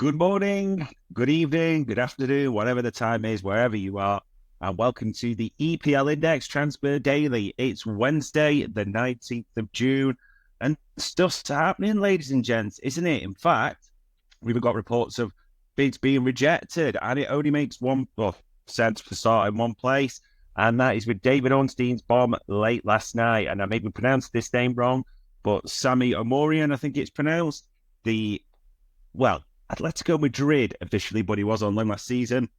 Good morning, good evening, good afternoon, whatever the time is, wherever you are, and welcome to the EPL Index Transfer Daily. It's Wednesday, the 19th of June, and stuff's happening, ladies and gents, isn't it? In fact, we've got reports of bids being rejected, and it only makes sense for starting one place, and that is with David Ornstein's bomb late last night. And I maybe pronounced this name wrong, but Sammy Omorion, I think it's pronounced, Atletico Madrid officially, but he was on loan last season.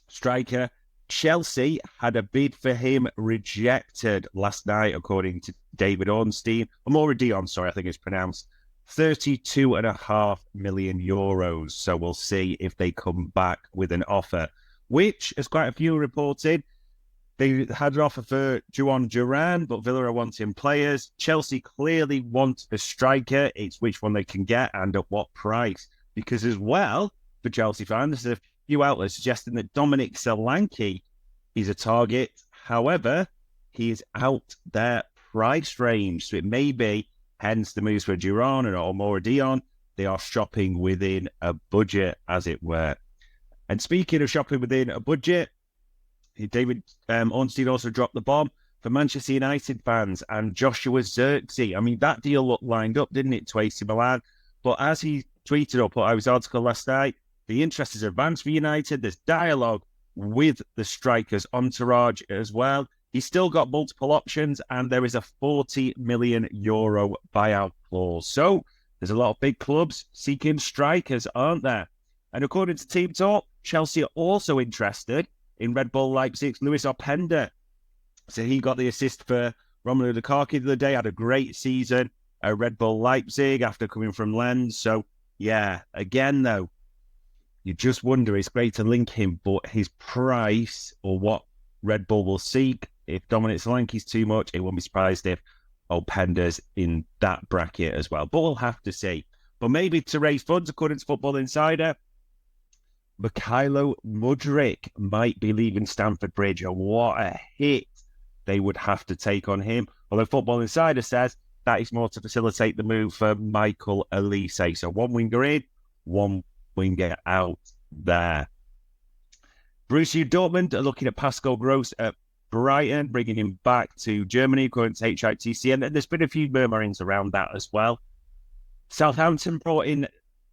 Striker. Chelsea had a bid for him rejected last night, according to David Ornstein. Omorodion, I think it's pronounced. €32.5 million. So we'll see if they come back with an offer, which, as quite a few reported, they had an offer for Juan Duran, but Villa are wanting players. Chelsea clearly want a striker. It's which one they can get and at what price. Because as well, for Chelsea fans, there's a few outlets suggesting that Dominic Solanke is a target. However, he is out their price range. So it may be, hence the moves for Duran or Omorodion. They are shopping within a budget, as it were. And speaking of shopping within a budget, David Ornstein also dropped the bomb for Manchester United fans and Joshua Zirkzee. I mean, that deal looked lined up, didn't it, to AC Milan? But as he tweeted or put out his article last night, the interest is advanced for United. There's dialogue with the striker's entourage as well. He's still got multiple options, and there is a €40 million buyout clause. So there's a lot of big clubs seeking strikers, aren't there? And according to Team Talk, Chelsea are also interested in Red Bull Leipzig's Luis Openda. So he got the assist for Romelu Lukaku the other day, had a great season at Red Bull Leipzig after coming from Lens. So yeah, again, though, you just wonder, it's great to link him, but his price or what Red Bull will seek, if Dominic Solanke's too much, it won't be surprised if Openda's in that bracket as well. But we'll have to see. But maybe to raise funds, according to Football Insider, Mikhailo Mudryk might be leaving Stamford Bridge, and what a hit they would have to take on him. Although Football Insider says that is more to facilitate the move for Michael Elise. So one winger in, one winger out there. Borussia Dortmund are looking at Pascal Gross at Brighton, bringing him back to Germany, according to HITC. And there's been a few murmurings around that as well. Southampton brought in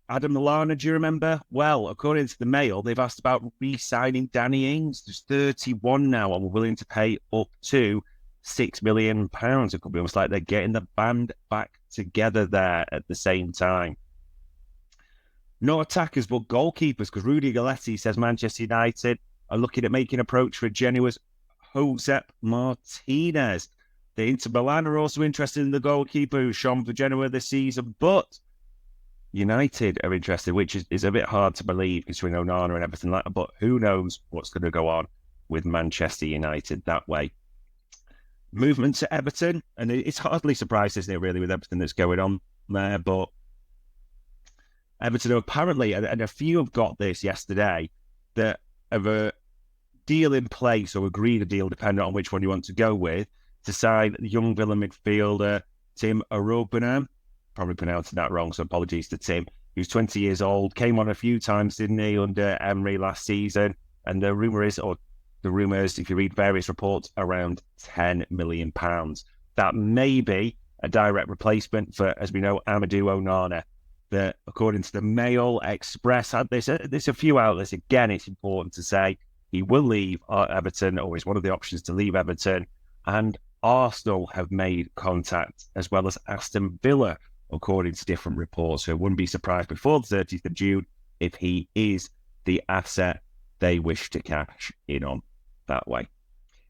Adam Lallana, do you remember? Well, according to the Mail, they've asked about re-signing Danny Ings. He's 31 now and we're willing to pay up to £6 million. It could be almost like they're getting the band back together there at the same time. Not attackers, but goalkeepers, because Rudy Galletti says Manchester United are looking at making approach for Genoa's Josep Martinez. The Inter Milan are also interested in the goalkeeper who's shone for Genoa this season, but United are interested, which is a bit hard to believe considering Onana and everything like that, but who knows what's going to go on with Manchester United that way. Movement to Everton, and it's hardly surprised, isn't it, really, with everything that's going on there, but Everton are apparently, and a few have got this yesterday, that have a deal in place or agreed a deal, depending on which one you want to go with, to sign the young Villa midfielder Tim Arobina. Probably pronouncing that wrong, so apologies to Tim, who's 20 years old, came on a few times, didn't he, under Emery last season, and the rumours, if you read various reports, around £10 million. That may be a direct replacement for, as we know, Amadou Onana, that, according to the Mail, Express had this. There's a few outlets. Again, it's important to say he will leave Everton, or is one of the options to leave Everton, and Arsenal have made contact, as well as Aston Villa, according to different reports. So I wouldn't be surprised before the 30th of June if he is the asset they wish to cash in on that way.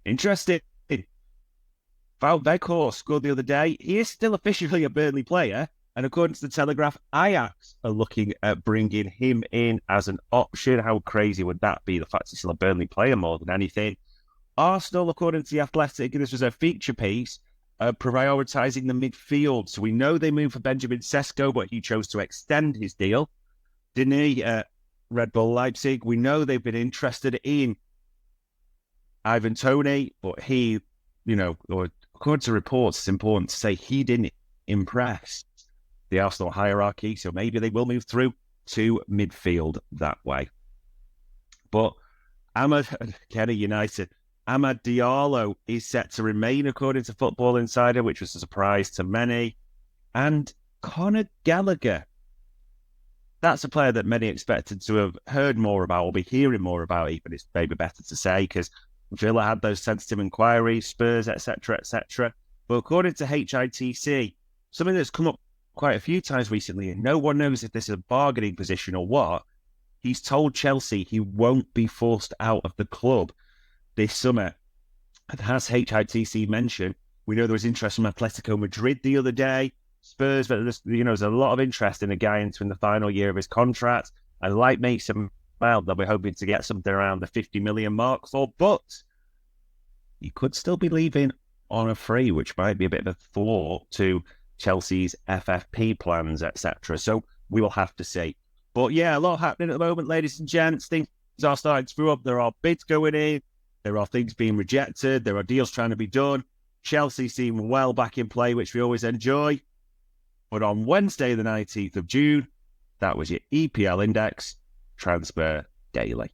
Interesting. Wout Weghorst scored the other day. He is still officially a Burnley player, and according to the Telegraph, Ajax are looking at bringing him in as an option. How crazy would that be? The fact he's still a Burnley player more than anything. Arsenal, according to The Athletic, and this was a feature piece, prioritising the midfield. So we know they moved for Benjamin Sesko, but he chose to extend his deal, didn't he? Red Bull Leipzig. We know they've been interested in Ivan Toney, but he, or according to reports, it's important to say he didn't impress the Arsenal hierarchy. So maybe they will move through to midfield that way. But Kenny United, Amad Diallo is set to remain according to Football Insider, which was a surprise to many. And Conor Gallagher, that's a player that many expected to have heard more about or be hearing more about, even it's maybe better to say, because Villa had those sensitive inquiries, Spurs, etc., etc. But according to HITC, something that's come up quite a few times recently, and no one knows if this is a bargaining position or what, he's told Chelsea he won't be forced out of the club this summer. And as HITC mentioned, we know there was interest from Atletico Madrid the other day, Spurs, but there's a lot of interest in a guy entering the final year of his contract. And like Mason Mount, they'll be hoping to get something around the 50 million mark for, but he could still be leaving on a free, which might be a bit of a flaw to Chelsea's FFP plans, etc. So we will have to see. But yeah, a lot happening at the moment, ladies and gents. Things are starting to screw up. There are bids going in. There are things being rejected. There are deals trying to be done. Chelsea seem well back in play, which we always enjoy. But on Wednesday, the 19th of June, that was your EPL Index Transfer Daily.